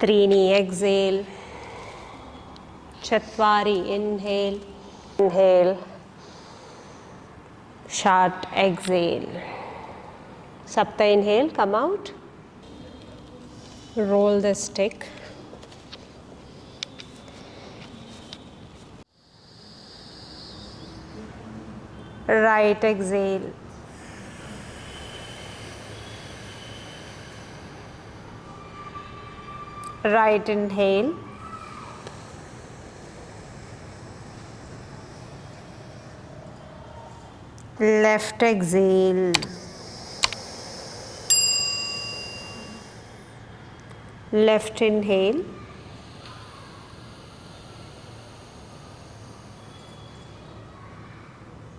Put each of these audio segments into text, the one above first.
त्रीणि exhale, चत्वारि inhale, inhale, short exhale, sapta inhale, come out, roll the stick, right exhale, right inhale, left exhale, left inhale,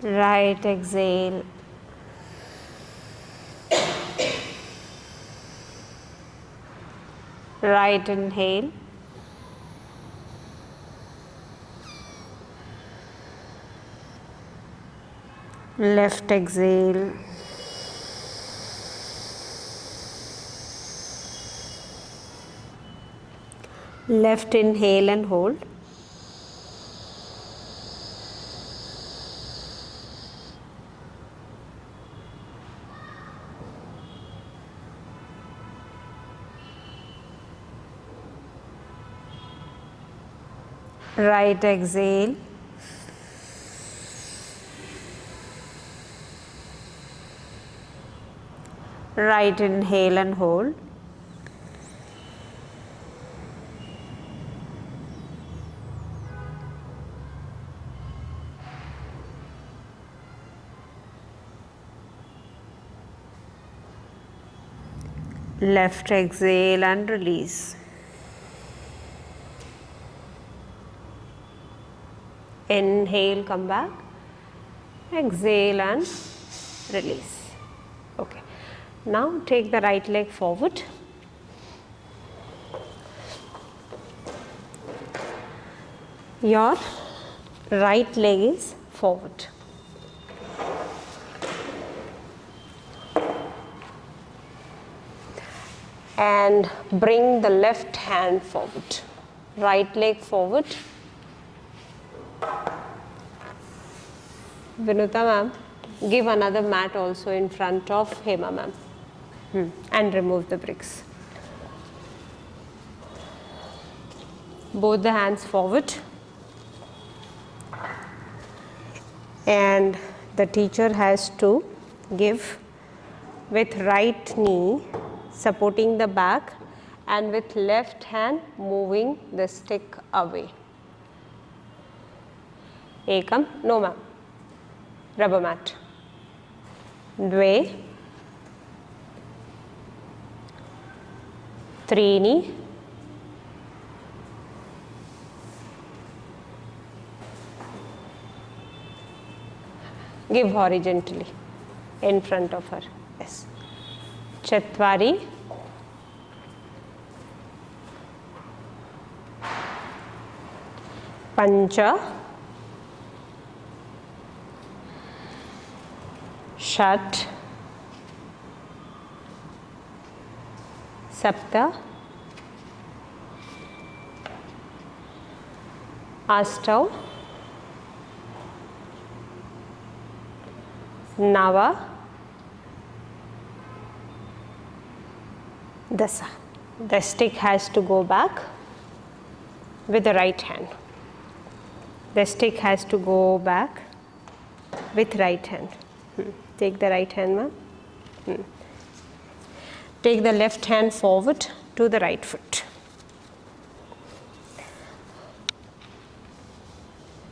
right exhale, right inhale, left exhale, left inhale and hold, right exhale, right inhale and hold, left exhale and release. Inhale, come back, exhale and release. Okay, now take the right leg forward, your right leg is forward, and bring the left hand forward, right leg forward. Vinuta ma'am, give another mat also in front of Hema ma'am, and remove the bricks. Both the hands forward, and the teacher has to give with right knee supporting the back and with left hand moving the stick away. Ekam, no ma'am, rubber mat. Dve, त्रीणि, give horizontally in front of her. Yes. चत्वारि, पञ्च, षट्, सप्त, अष्टौ, नव, dasa. The stick has to go back with the right hand. The stick has to go back with right hand. Take the right hand, ma'am. Take the left hand forward to the right foot.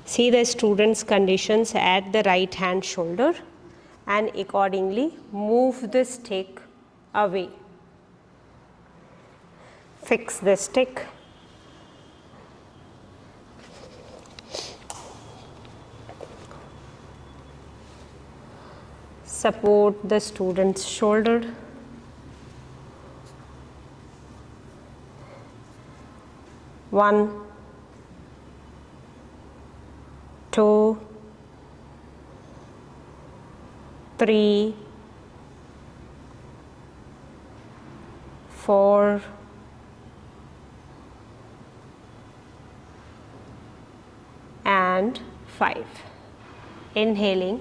See the student's conditions at the right hand shoulder and accordingly move the stick away. Fix the stick. Support the student's shoulder. One, two, three, four, and 5. Inhaling,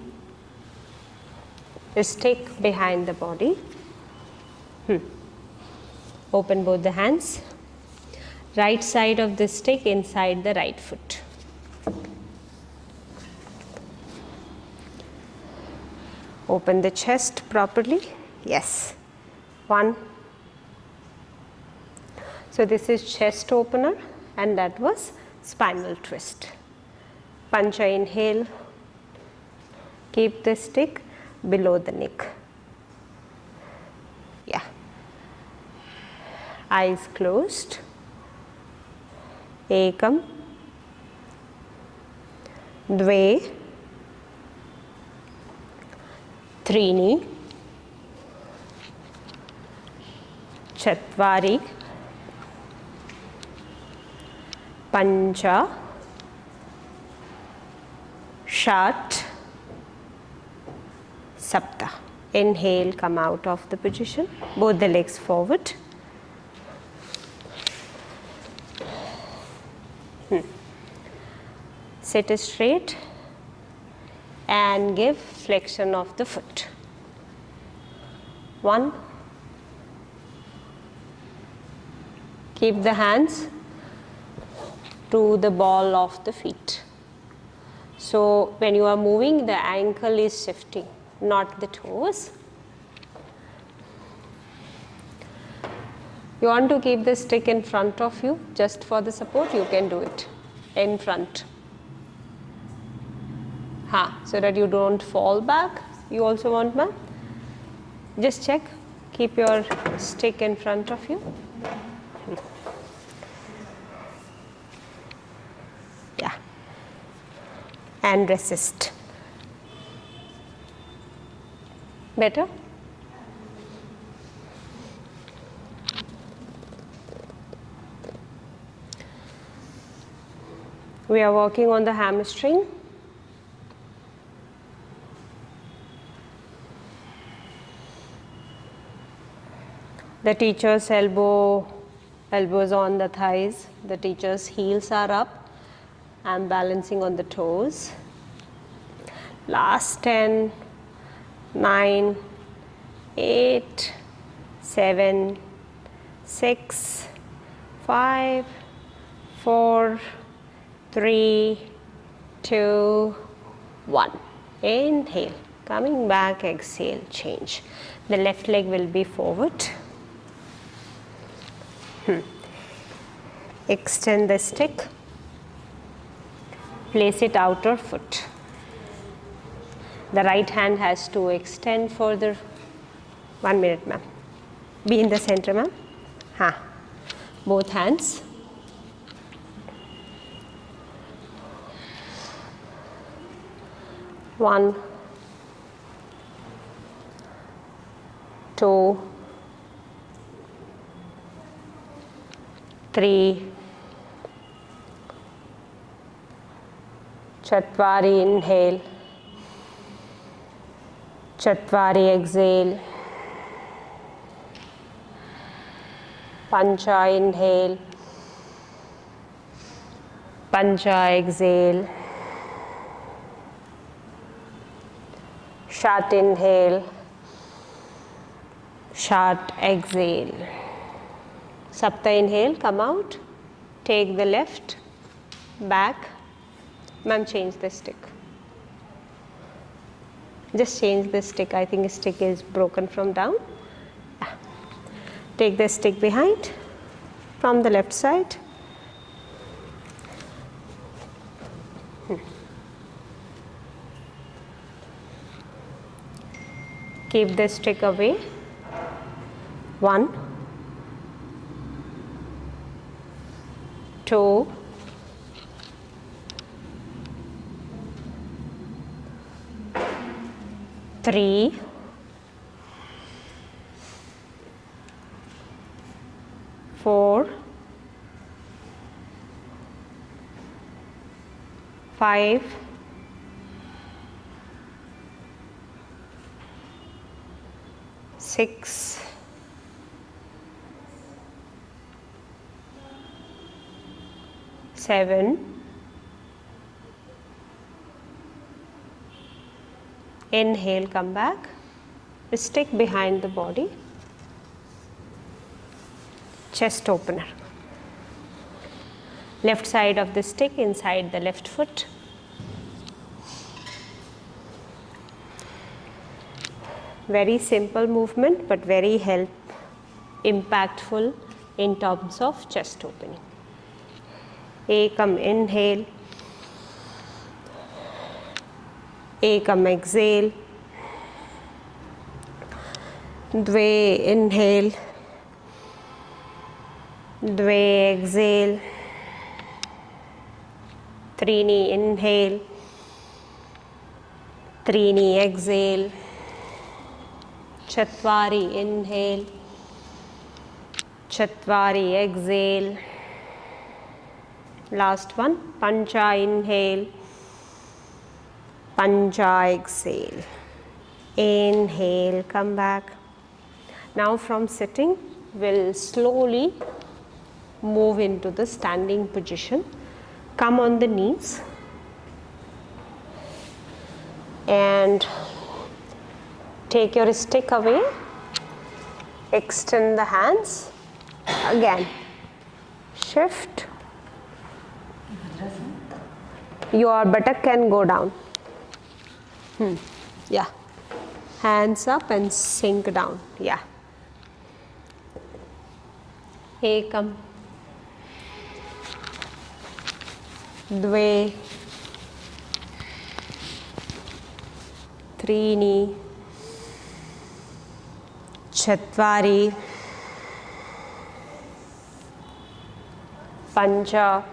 stick behind the body. Open both the hands. Right side of the stick inside the right foot. Open the chest properly. Yes. 1. So this is chest opener and that was spinal twist. Pancha inhale. Keep the stick below the neck. Yeah. Eyes closed. Ekam, Dve, Trini, Chatvari, Pancha, Shat, Sapta. Inhale, come out of the position, both the legs forward. Sit straight and give flexion of the foot. 1. Keep the hands to the ball of the feet. So when you are moving, the ankle is shifting, not the toes. You want to keep the stick in front of you just for the support, you can do it in front. So that you don't fall back. You also want, ma'am? Just check. Keep your stick in front of you. Yeah. And resist. Better? We are working on the hamstring. The teacher's elbows on the thighs. The teacher's heels are up. I'm balancing on the toes. Last 10, 9, 8, 7, 6, 5, 4, 3, 2, 1. Inhale. Coming back, exhale, change. The left leg will be forward. Extend the stick. Place it outer foot. The right hand has to extend further. 1 minute, ma'am. Be in the center, ma'am. Both hands. One, 2, 3, Chatvari inhale, Chatvari exhale, Pancha inhale, Pancha exhale, Shat inhale, Shat exhale. Sapta inhale, come out, take the left, back. Ma'am, change the stick. Just change the stick. I think the stick is broken from down. Take the stick behind from the left side. Keep the stick away. 1, 2, 3, 4, 5, 6, 7, Inhale, come back. Stick behind the body. Chest opener. Left side of the stick inside the left foot. Very simple movement, but very impactful in terms of chest opening. Ekam inhale. Ekam exhale. Dve inhale. Dve exhale. Trini inhale. Trini exhale. Chatvari inhale. Chatvari exhale. Last one, Pancha inhale. Pancha exhale. Inhale, come back. Now from sitting, we'll slowly move into the standing position. Come on the knees and take your stick away. Extend the hands. Again, shift. Your buttock can go down. Yeah. Hands up and sink down. Yeah. Ekam. Dve. Trini. Chatvari. Pancha.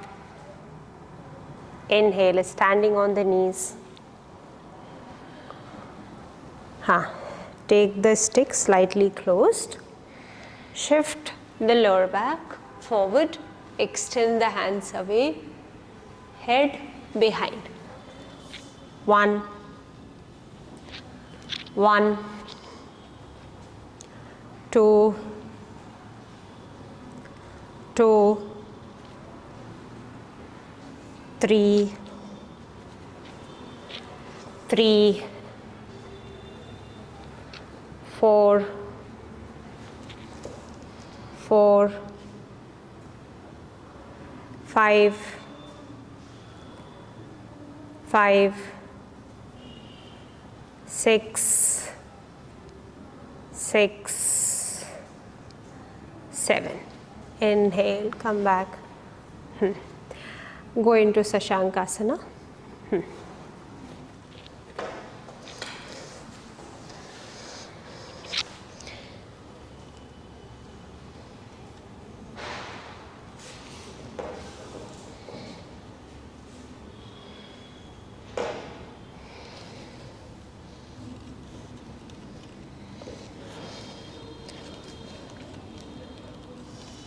Inhale, standing on the knees. Take the stick slightly closed. Shift the lower back forward. Extend the hands away. Head behind. 1, 1, 2, 2, 3, 3, 4, 4, 5, 5, 6, 6, 7. Inhale, come back. Go into Sashankasana.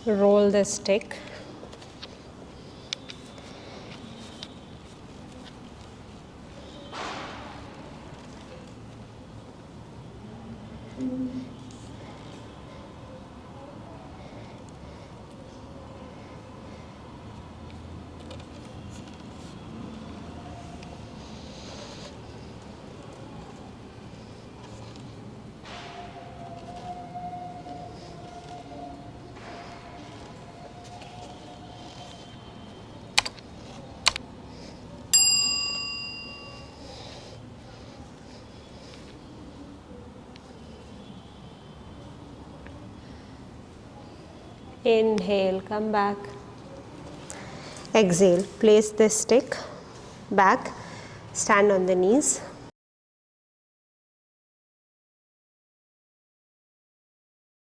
Roll the stick. Inhale, come back. Exhale, place the stick back, stand on the knees.